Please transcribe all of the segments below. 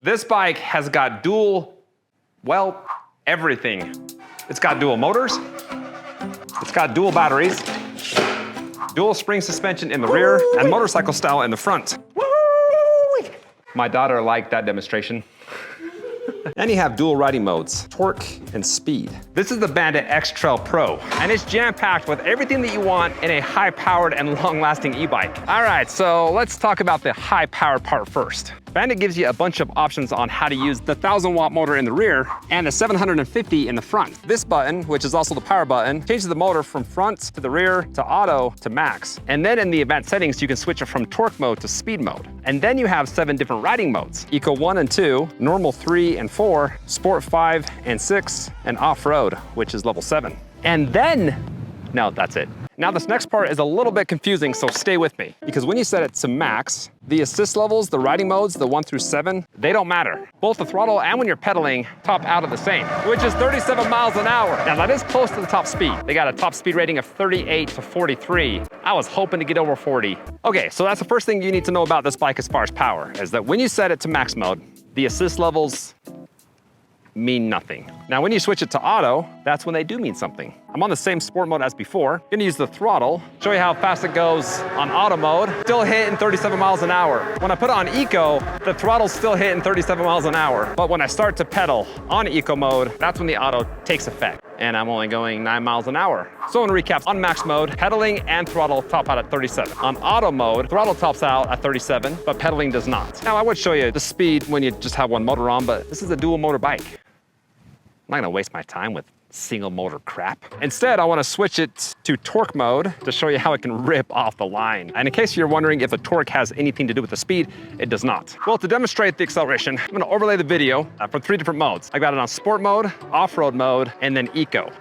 This bike has got dual, well, everything. It's got dual motors, it's got dual batteries, dual spring suspension in the rear, and motorcycle style in the front. My daughter liked that demonstration. And you have dual riding modes, torque and speed. This is the Bandit X Trail Pro, and it's jam-packed with everything that you want in a high-powered and long-lasting e-bike. All right, so let's talk about the high-powered part first. Bandit gives you a bunch of options on how to use the 1,000-watt motor in the rear and the 750 in the front. This button, which is also the power button, changes the motor from front to the rear to auto to max. And then in the advanced settings, you can switch it from torque mode to speed mode. And then you have 7 different riding modes: Eco 1 and 2, Normal 3 and 4, Sport 5 and 6, and Off-Road, which is level 7. And then, no, that's it. Now this next part is a little bit confusing, so stay with me. Because when you set it to max, the assist levels, the riding modes, the 1 through 7, they don't matter. Both the throttle and when you're pedaling top out of the same, which is 37 miles an hour. Now that is close to the top speed. They got a top speed rating of 38 to 43. I was hoping to get over 40. Okay, so that's the first thing you need to know about this bike as far as power, is that when you set it to max mode, the assist levels mean nothing. Now, when you switch it to auto, that's when they do mean something. I'm on the same sport mode as before. Gonna use the throttle, show you how fast it goes on auto mode. Still hitting 37 miles an hour. When I put it on eco, the throttle's still hitting 37 miles an hour. But when I start to pedal on eco mode, that's when the auto takes effect. And I'm only going 9 miles an hour. So in recap, on max mode, pedaling and throttle top out at 37. On auto mode, throttle tops out at 37, but pedaling does not. Now I would show you the speed when you just have one motor on, but this is a dual motor bike. I'm not gonna waste my time with single motor crap. Instead, I wanna switch it to torque mode to show you how it can rip off the line. And in case you're wondering if the torque has anything to do with the speed, it does not. Well, to demonstrate the acceleration, I'm gonna overlay the video from 3 different modes. I got it on sport mode, off-road mode, and then eco.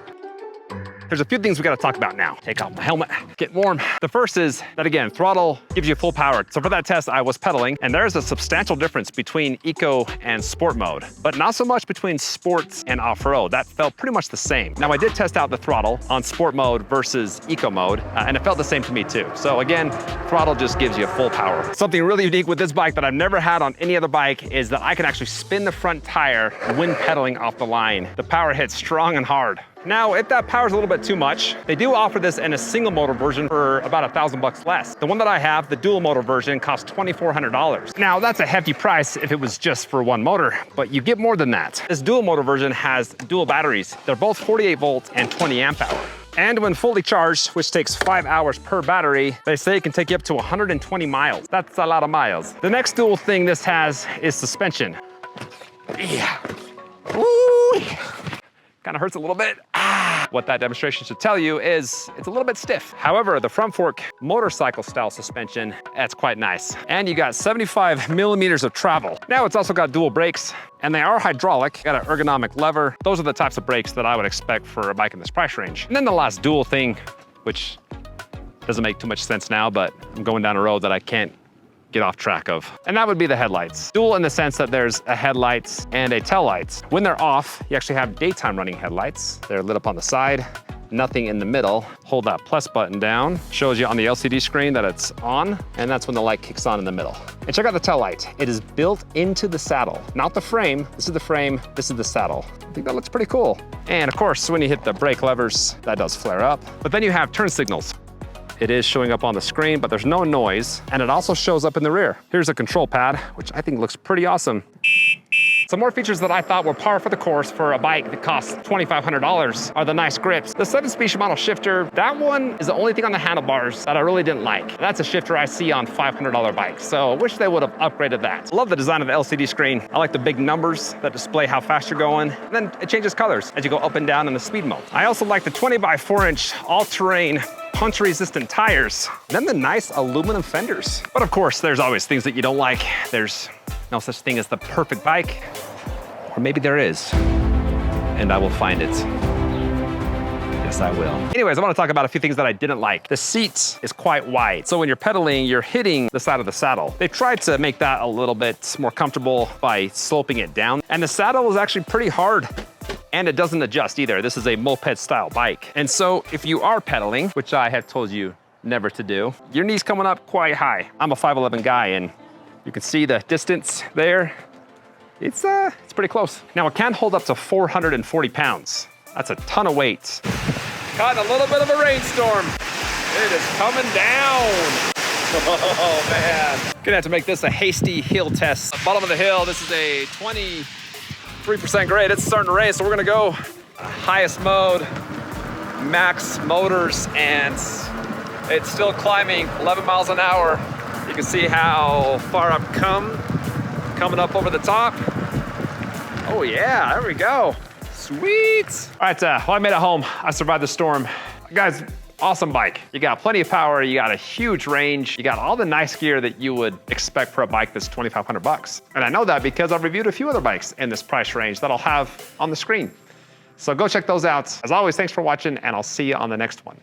There's a few things we gotta talk about now. Take off my helmet, get warm. The first is that, again, throttle gives you full power. So for that test, I was pedaling, and there's a substantial difference between eco and sport mode, but not so much between sports and off-road. That felt pretty much the same. Now, I did test out the throttle on sport mode versus eco mode, and it felt the same to me too. So again, throttle just gives you full power. Something really unique with this bike that I've never had on any other bike is that I can actually spin the front tire when pedaling off the line. The power hits strong and hard. Now, if that power's a little bit too much, they do offer this in a single motor version for about $1,000 less. The one that I have, the dual motor version, costs $2,400. Now, that's a hefty price if it was just for one motor, but you get more than that. This dual motor version has dual batteries. They're both 48 volt and 20 amp hour. And when fully charged, which takes 5 hours per battery, they say it can take you up to 120 miles. That's a lot of miles. The next dual thing this has is suspension. Yeah. Ooh. Kind of hurts a little bit. What that demonstration should tell you is it's a little bit stiff. However, the front fork motorcycle style suspension, that's quite nice. And you got 75 millimeters of travel. Now it's also got dual brakes, and they are hydraulic. Got an ergonomic lever. Those are the types of brakes that I would expect for a bike in this price range. And then the last dual thing, which doesn't make too much sense now, but I'm going down a road that I can't get off track of. And that would be the headlights. Dual in the sense that there's a headlights and a tail lights. When they're off, you actually have daytime running headlights. They're lit up on the side, nothing in the middle. Hold that plus button down, shows you on the LCD screen that it's on, and that's when the light kicks on in the middle. And check out the tail light. It is built into the saddle, not the frame. This is the frame, this is the saddle. I think that looks pretty cool. And of course, when you hit the brake levers, that does flare up. But then you have turn signals. It is showing up on the screen, but there's no noise, and it also shows up in the rear. Here's a control pad, which I think looks pretty awesome. Some more features that I thought were par for the course for a bike that costs $2,500 are the nice grips. The 7-speed Shimano shifter, that one is the only thing on the handlebars that I really didn't like. That's a shifter I see on $500 bikes, so I wish they would have upgraded that. I love the design of the LCD screen. I like the big numbers that display how fast you're going, and then it changes colors as you go up and down in the speed mode. I also like the 20x4-inch all-terrain punch-resistant tires, and then the nice aluminum fenders. But of course, there's always things that you don't like. There's no such thing as the perfect bike, or maybe there is, and I will find it. Yes, I will. Anyways, I want to talk about a few things that I didn't like. The seat is quite wide, so when you're pedaling, you're hitting the side of the saddle. They tried to make that a little bit more comfortable by sloping it down, and the saddle is actually pretty hard. And it doesn't adjust either. This is a moped style bike. And so if you are pedaling, which I have told you never to do, your knee's coming up quite high. I'm a 5'11" guy, and you can see the distance there. it's pretty close. Now it can hold up to 440 pounds. That's a ton of weight. Caught in a little bit of a rainstorm. It is coming down. Oh man. Gonna have to make this a hasty hill test. At the bottom of the hill, this is a 23% grade. It's starting to rain, so we're gonna go highest mode, max motors, and it's still climbing 11 miles an hour. You can see how far I've coming up over the top. Oh yeah, there we go. Sweet. All right, well, I made it home. I survived the storm. Guys, awesome bike. You got plenty of power, you got a huge range, you got all the nice gear that you would expect for a bike that's 2,500 bucks. And I know that because I've reviewed a few other bikes in this price range that I'll have on the screen. So go check those out. As always, thanks for watching, and I'll see you on the next one.